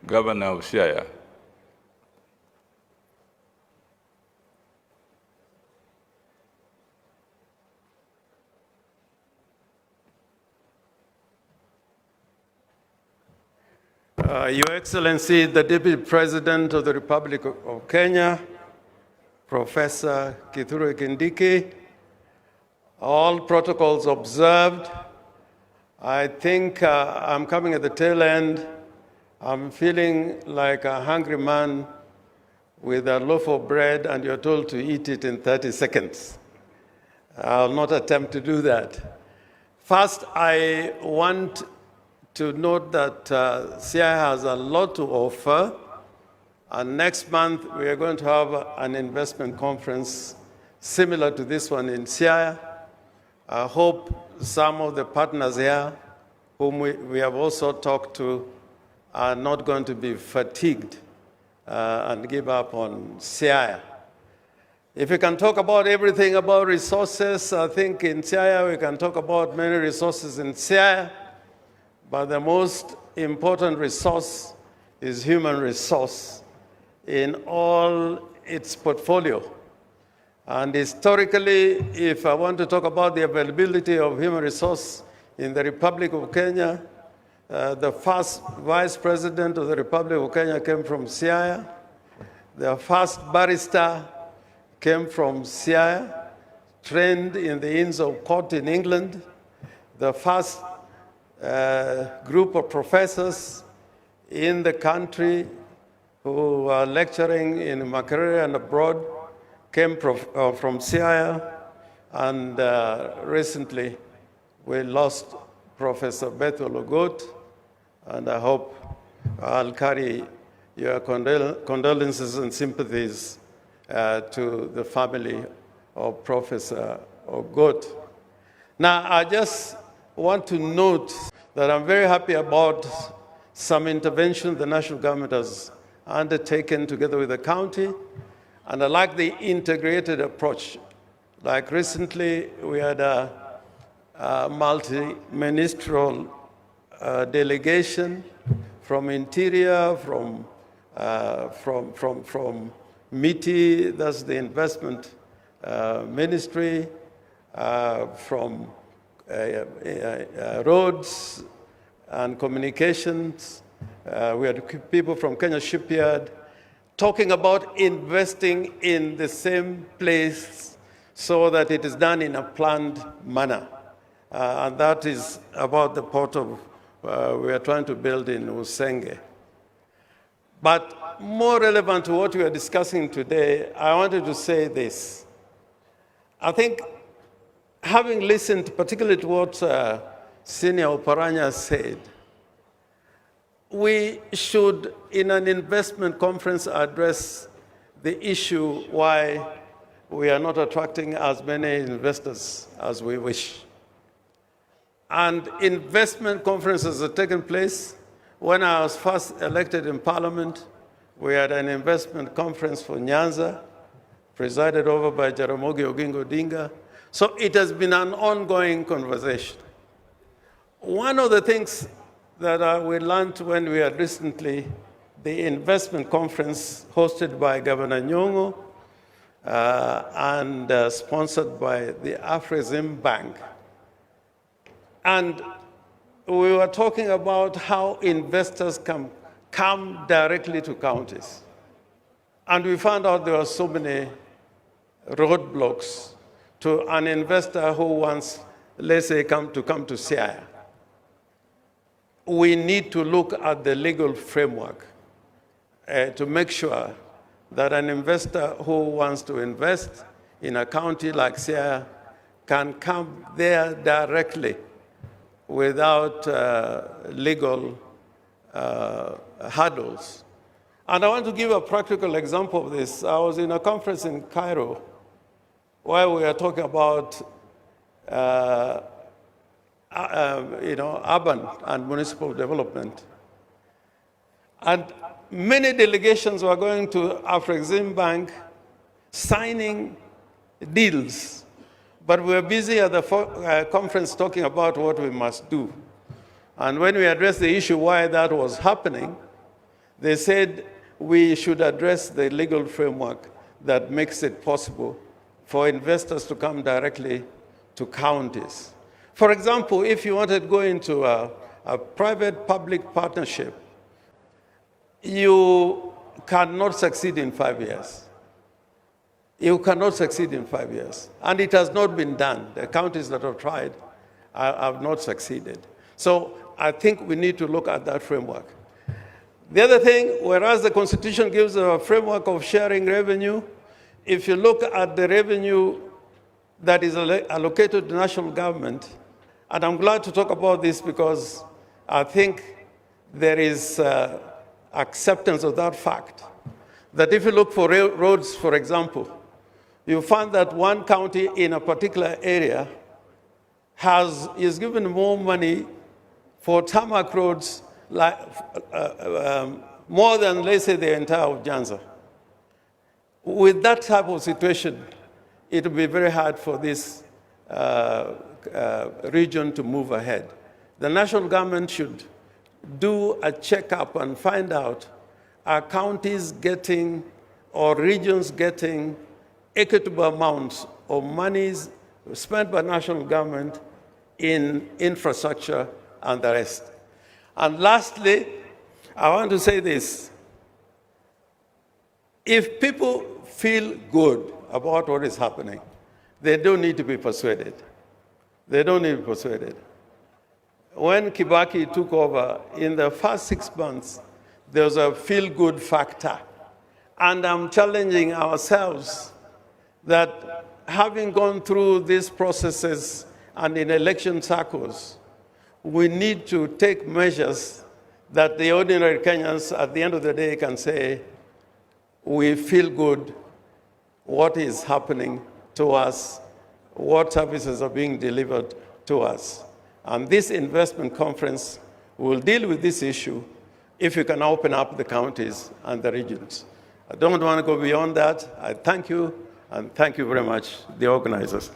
Governor of Siaya. Your Excellency, the Deputy President of the Republic of Kenya, Professor Kindiki, all protocols observed. I think I'm coming at the tail end. I'm feeling like a hungry man with a loaf of bread and you're told to eat it in 30 seconds. I'll not attempt to do that. First, I want to note that Siaya has a lot to offer. And next month, we are going to have an investment conference similar to this one in Siaya. I hope some of the partners here, whom we have also talked to, are not going to be fatigued and give up on Siaya. If we can talk about everything about resources, I think in Siaya we can talk about many resources in Siaya, but the most important resource is human resource in all its portfolio. And historically, if I want to talk about the availability of human resource in the Republic of Kenya, the first Vice President of the Republic of Kenya came from Siaya. The first barrister came from Siaya, trained in the Inns of Court in England. The first group of professors in the country who are lecturing in Makerere and abroad came from Siaya, and recently we lost Professor Bethel Ogot, and I hope I'll carry your condolences and sympathies to the family of Professor Ogot. Now, I just want to note that I'm very happy about some intervention the national government has undertaken together with the county, and I like the integrated approach. Like recently, we had a multi-ministerial delegation from Interior, from MITI, that's the investment ministry, from roads and communications. We had people from Kenya Shipyard talking about investing in the same place so that it is done in a planned manner. And that is about the port of, we are trying to build in Usenge. But more relevant to what we are discussing today, I wanted to say this. I think having listened particularly to what Senior Oparanya said, we should, in an investment conference, address the issue why we are not attracting as many investors as we wish. And investment conferences have taken place. When I was first elected in Parliament, we had an investment conference for Nyanza, presided over by Jaramogi Oginga Odinga. So it has been an ongoing conversation. One of the things that we learned when we had recently the investment conference hosted by Governor Nyong'o and sponsored by the Afrexim Bank. And we were talking about how investors can come directly to counties. And we found out there were so many roadblocks to an investor who wants, let's say, come to Siaya. We need to look at the legal framework to make sure that an investor who wants to invest in a county like Siaya can come there directly without legal hurdles. And I want to give a practical example of this. I was in a conference in Cairo where we were talking about urban and municipal development. And many delegations were going to Afrexim Bank signing deals. But we were busy at the conference talking about what we must do. And when we addressed the issue why that was happening, They said we should address the legal framework that makes it possible for investors to come directly to counties. For example, if you wanted to go into a private-public partnership, you cannot succeed in 5 years. You cannot succeed in 5 years. And it has not been done. The counties that have tried have not succeeded. So I think we need to look at that framework. The other thing, whereas the Constitution gives a framework of sharing revenue, if you look at the revenue that is allocated to national government, and I'm glad to talk about this because I think there is acceptance of that fact, that if you look for roads, for example, you find that one county in a particular area is given more money for tarmac roads, like, more than, let's say, the entire of Nyanza. With that type of situation, it will be very hard for this region to move ahead. The national government should do a checkup and find out, are counties getting or regions getting equitable amounts of monies spent by national government in infrastructure and the rest. And lastly, I want to say this. If people feel good about what is happening, they don't need to be persuaded. They don't need to be persuaded. When Kibaki took over, in the first 6 months, there was a feel-good factor. And I'm challenging ourselves that having gone through these processes and in election cycles, we need to take measures that the ordinary Kenyans at the end of the day can say, we feel good, what is happening to us, what services are being delivered to us. And this investment conference will deal with this issue if we can open up the counties and the regions. I don't want to go beyond that. I thank you, and thank you very much, the organizers.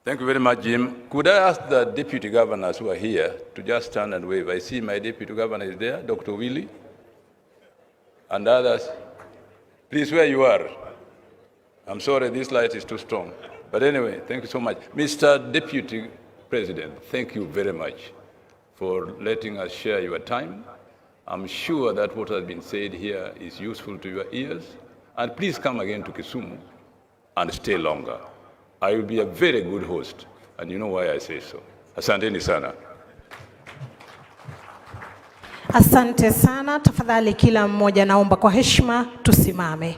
Thank you very much, Jim. Could I ask the deputy governors who are here to just stand and wave? I see my deputy governor is there, Dr. Willie, and others. Please, where you are. I'm sorry, this light is too strong. But anyway, thank you so much. Mr. Deputy President, thank you very much for letting us share your time. I'm sure that what has been said here is useful to your ears. And please come again to Kisumu and stay longer. I will be a very good host, and you know why I say so. Asanteni sana. Asante sana. Tafadhali kila mmoja naomba kwa heshima tusimame.